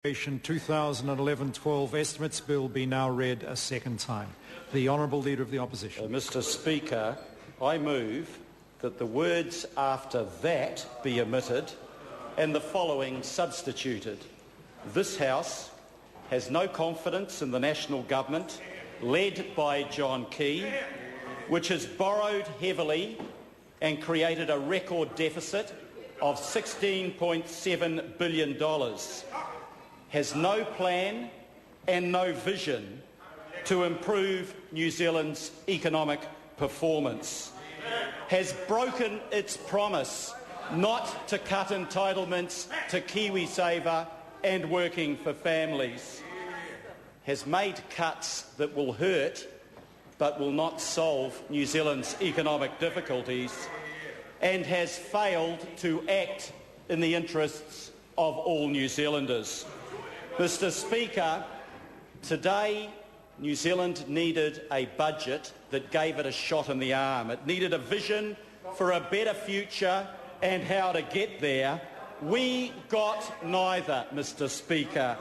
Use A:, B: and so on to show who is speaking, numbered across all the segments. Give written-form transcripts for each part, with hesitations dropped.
A: Appropriation 2011-12 Estimates Bill be now read a second time. The Honourable Leader of the Opposition.
B: Mr Speaker, I move that the words after that be omitted and the following substituted. This House has no confidence in the National Government, led by John Key, which has borrowed heavily and created a record deficit of $16.7 billion, has no plan and no vision to improve New Zealand's economic performance, has broken its promise not to cut entitlements to KiwiSaver and working for families, has made cuts that will hurt but will not solve New Zealand's economic difficulties, and has failed to act in the interests of all New Zealanders. Mr Speaker, today New Zealand needed a budget that gave it a shot in the arm. It needed a vision for a better future and how to get there. We got neither, Mr Speaker.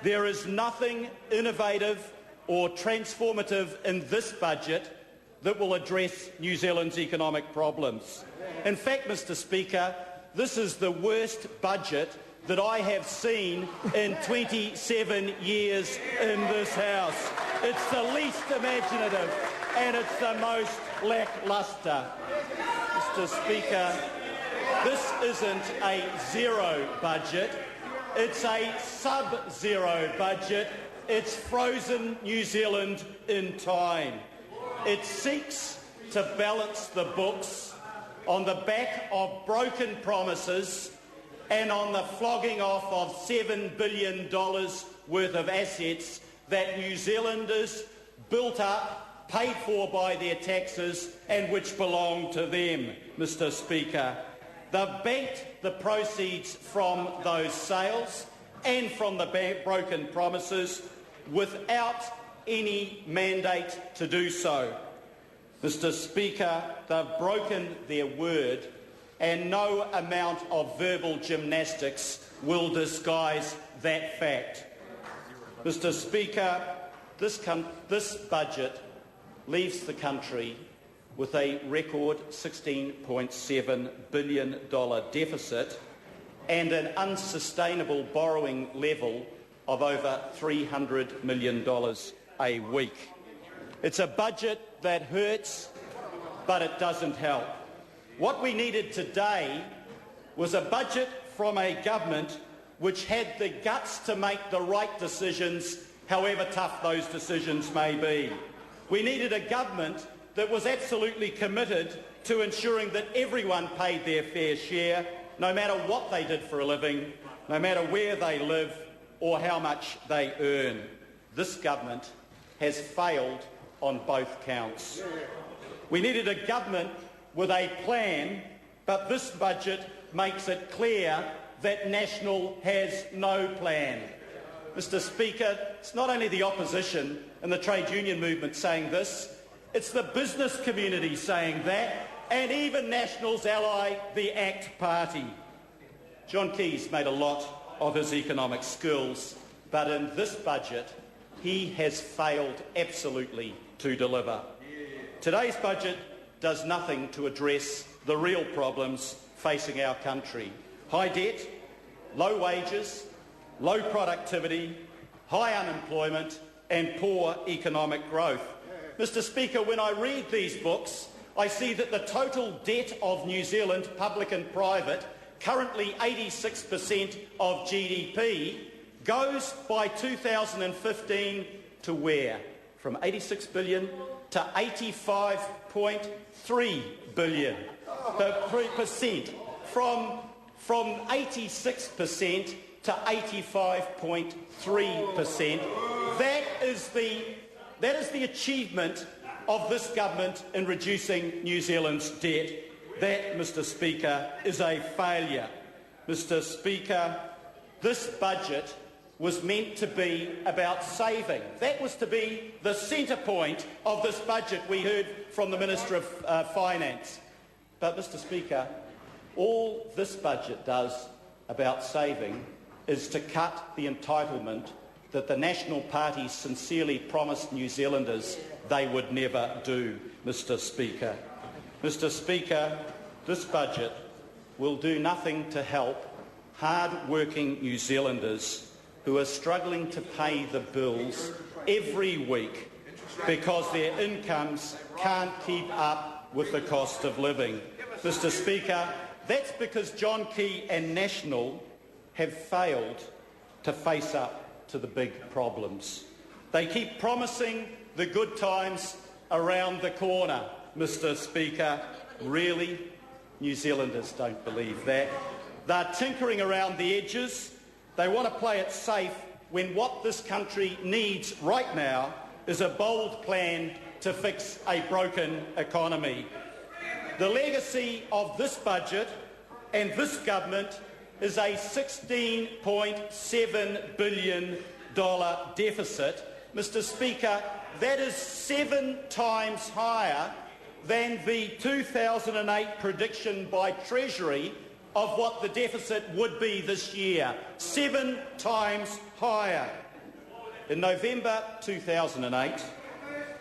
B: There is nothing innovative or transformative in this budget that will address New Zealand's economic problems. In fact, Mr Speaker, this is the worst budget that I have seen in 27 years in this House. It's the least imaginative and it's the most lacklustre. Mr Speaker, this isn't a zero budget, it's a sub-zero budget. It's frozen New Zealand in time. It seeks to balance the books on the back of broken promises and on the flogging off of $7 billion worth of assets that New Zealanders built up, paid for by their taxes and which belong to them, Mr Speaker. They've banked the proceeds from those sales and from the broken promises without any mandate to do so. Mr Speaker, they've broken their word, and no amount of verbal gymnastics will disguise that fact. Mr Speaker, this budget leaves the country with a record $16.7 billion deficit and an unsustainable borrowing level of over $300 million a week. It's a budget that hurts, but it doesn't help. What we needed today was a budget from a government which had the guts to make the right decisions, however tough those decisions may be. We needed a government that was absolutely committed to ensuring that everyone paid their fair share, no matter what they did for a living, no matter where they live or how much they earn. This government has failed on both counts. We needed a government with a plan, but this budget makes it clear that National has no plan. Mr Speaker, it's not only the opposition and the trade union movement saying this, it's the business community saying that, and even National's ally, the ACT Party. John Key's made a lot of his economic skills, but in this budget he has failed absolutely to deliver. Today's budget does nothing to address the real problems facing our country. High debt, low wages, low productivity, high unemployment and poor economic growth. Mr Speaker, when I read these books, I see that the total debt of New Zealand, public and private, currently 86% of GDP, goes by 2015 to where? From 86 billion to 85.3 billion. The percent from 86% to 85.3%. That is the achievement of this government in reducing New Zealand's debt. That, Mr Speaker, is a failure. Mr Speaker, this budget was meant to be about saving. That was to be the centre point of this budget, we heard from the Minister of Finance. But, Mr Speaker, all this budget does about saving is to cut the entitlement that the National Party sincerely promised New Zealanders they would never do, Mr Speaker. Mr Speaker, this budget will do nothing to help hard-working New Zealanders who are struggling to pay the bills every week because their incomes can't keep up with the cost of living. Mr Speaker, that's because John Key and National have failed to face up to the big problems. They keep promising the good times around the corner, Mr Speaker. Really? New Zealanders don't believe that. They're tinkering around the edges. They want to play it safe when what this country needs right now is a bold plan to fix a broken economy. The legacy of this budget and this government is a $16.7 billion deficit. Mr Speaker, that is 7 times higher than the 2008 prediction by Treasury of what the deficit would be this year. 7 times higher. In November 2008,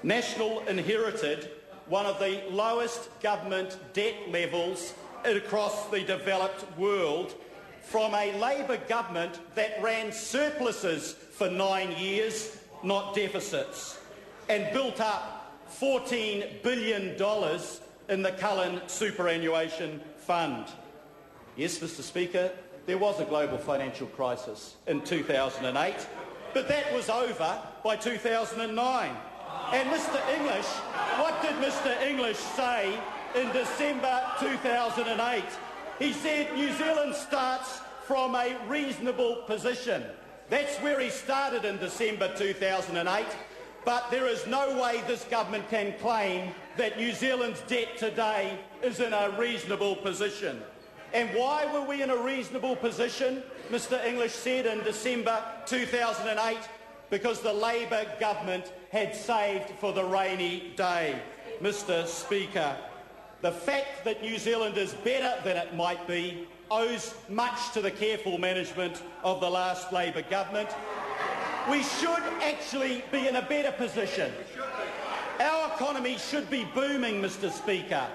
B: National inherited one of the lowest government debt levels across the developed world from a Labor government that ran surpluses for 9 years, not deficits, and built up $14 billion in the Cullen Superannuation Fund. Yes, Mr Speaker, there was a global financial crisis in 2008, but that was over by 2009. And Mr English, what did Mr English say in December 2008? He said New Zealand starts from a reasonable position. That's where he started in December 2008. But there is no way this government can claim that New Zealand's debt today is in a reasonable position. And why were we in a reasonable position, Mr English said in December 2008? Because the Labor government had saved for the rainy day. Mr Speaker, the fact that New Zealand is better than it might be owes much to the careful management of the last Labor government. We should actually be in a better position. Our economy should be booming, Mr Speaker.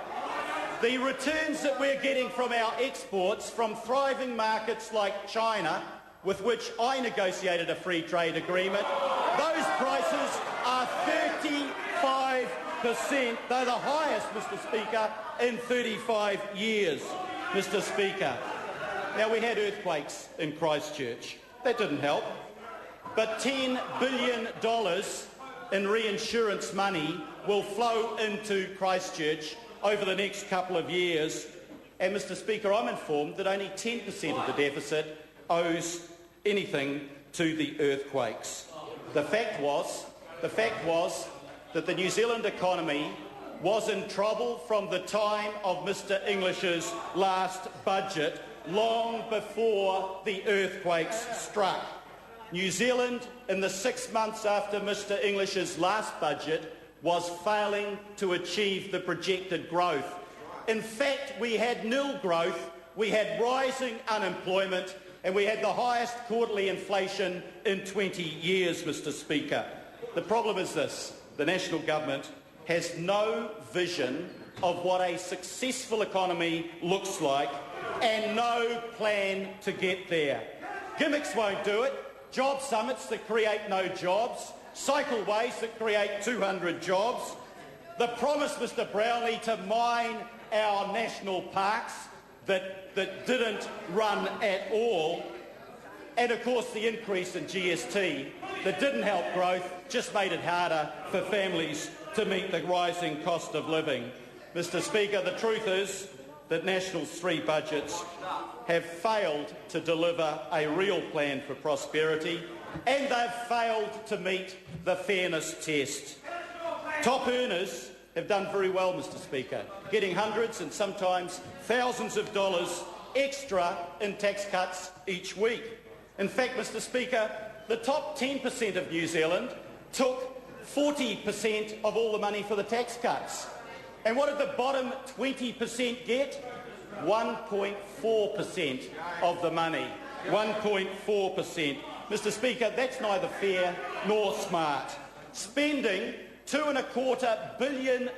B: The returns that we're getting from our exports from thriving markets like China, with which I negotiated a free trade agreement, those prices are 35%. They're the highest, Mr Speaker, in 35 years, Mr Speaker. Now, we had earthquakes in Christchurch. That didn't help. But $10 billion in reinsurance money will flow into Christchurch over the next couple of years. And, Mr Speaker, I'm informed that only 10% of the deficit owes anything to the earthquakes. The fact was that the New Zealand economy was in trouble from the time of Mr English's last budget, long before the earthquakes struck. New Zealand, in the 6 months after Mr English's last budget, was failing to achieve the projected growth. In fact, we had nil growth, we had rising unemployment, and we had the highest quarterly inflation in 20 years, Mr Speaker. The problem is this: the National Government has no vision of what a successful economy looks like and no plan to get there. Gimmicks won't do it. Job summits that create no jobs, cycleways that create 200 jobs, the promise, Mr Brownlee, to mine our national parks that didn't run at all, and of course the increase in GST that didn't help growth, just made it harder for families to meet the rising cost of living. Mr Speaker, the truth is that National's 3 budgets have failed to deliver a real plan for prosperity, and they've failed to meet the fairness test. Top earners have done very well, Mr Speaker, getting hundreds and sometimes thousands of dollars extra in tax cuts each week. In fact, Mr Speaker, the top 10% of New Zealand took 40% of all the money for the tax cuts. And what did the bottom 20% get? 1.4% of the money. 1.4%. Mr Speaker, that's neither fair nor smart. Spending $2.25 billion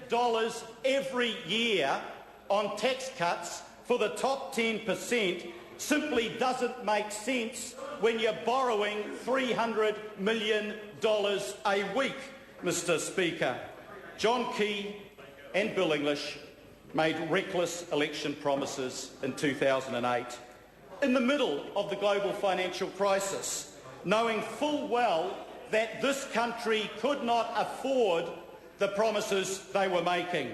B: every year on tax cuts for the top 10% simply doesn't make sense when you're borrowing $300 million a week, Mr Speaker. John Key and Bill English made reckless election promises in 2008, in the middle of the global financial crisis, knowing full well that this country could not afford the promises they were making.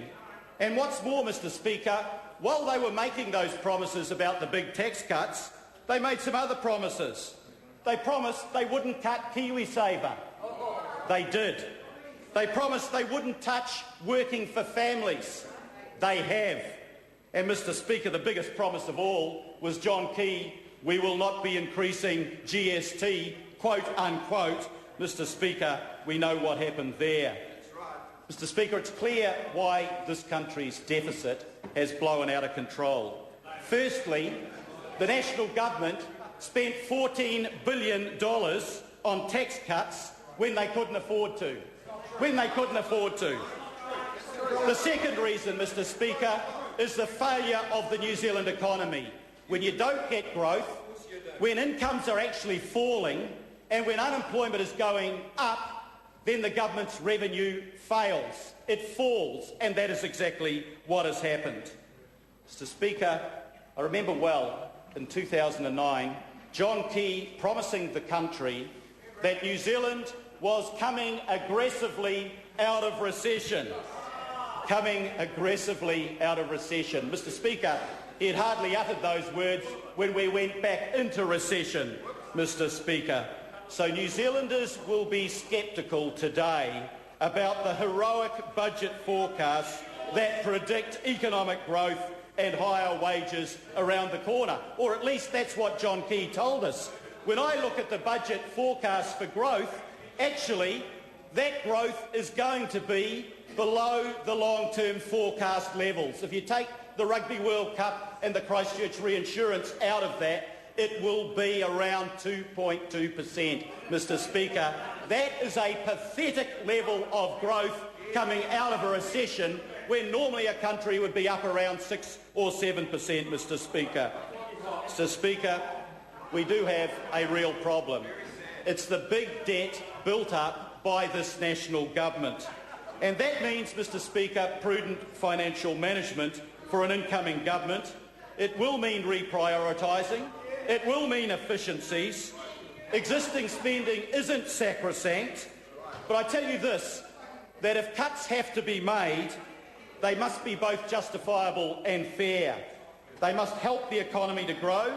B: And what's more, Mr Speaker, while they were making those promises about the big tax cuts, they made some other promises. They promised they wouldn't cut KiwiSaver. They did. They promised they wouldn't touch working for families. They have. And, Mr Speaker, the biggest promise of all was John Key, we will not be increasing GST, quote unquote. Mr Speaker, we know what happened there. Mr Speaker, it's clear why this country's deficit has blown out of control. Firstly, the national government spent $14 billion on tax cuts when they couldn't afford to. The second reason, Mr Speaker, is the failure of the New Zealand economy. When you don't get growth, when incomes are actually falling, and when unemployment is going up, then the government's revenue fails. It falls, and that is exactly what has happened. Mr Speaker, I remember well in 2009, John Key promising the country that New Zealand was coming aggressively out of recession. Mr Speaker, he had hardly uttered those words when we went back into recession, Mr Speaker. So New Zealanders will be sceptical today about the heroic budget forecasts that predict economic growth and higher wages around the corner. Or at least that's what John Key told us. When I look at the budget forecast for growth, actually that growth is going to be below the long-term forecast levels. If you take the Rugby World Cup and the Christchurch reinsurance out of that, it will be around 2.2%, Mr Speaker. That is a pathetic level of growth coming out of a recession when normally a country would be up around 6 or 7%, Mr Speaker. Mr Speaker, we do have a real problem. It's the big debt built up by this national government. And that means, Mr Speaker, prudent financial management for an incoming government. It will mean reprioritising. It will mean efficiencies. Existing spending isn't sacrosanct. But I tell you this, that if cuts have to be made, they must be both justifiable and fair. They must help the economy to grow,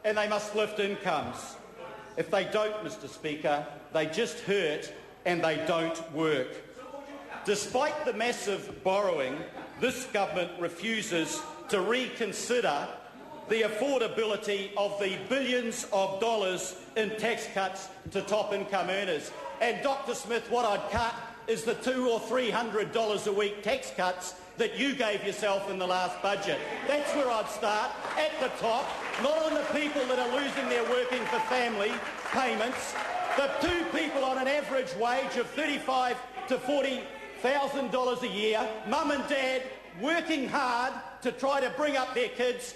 B: and they must lift incomes. If they don't, Mr Speaker, they just hurt and they don't work. Despite the massive borrowing, this government refuses to reconsider the affordability of the billions of dollars in tax cuts to top income earners. And Dr Smith, what I'd cut is the $200 or $300 a week tax cuts that you gave yourself in the last budget. That's where I'd start, at the top, not on the people that are losing their working for family payments, the two people on an average wage of $35,000 to $40,000 a year, mum and dad working hard to try to bring up their kids.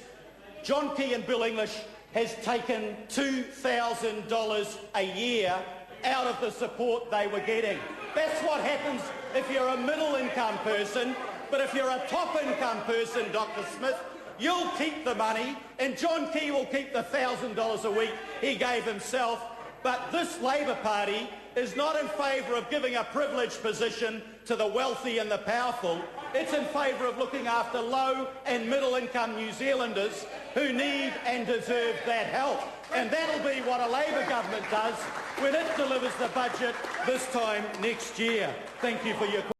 B: John Key and Bill English has taken $2,000 a year out of the support they were getting. That's what happens if you're a middle-income person, but if you're a top-income person, Dr Smith, you'll keep the money, and John Key will keep the $1,000 a week he gave himself. But this Labor Party is not in favour of giving a privileged position to the wealthy and the powerful. It's in favour of looking after low and middle-income New Zealanders who need and deserve that help. And that'll be what a Labor government does when it delivers the budget this time next year. Thank you for your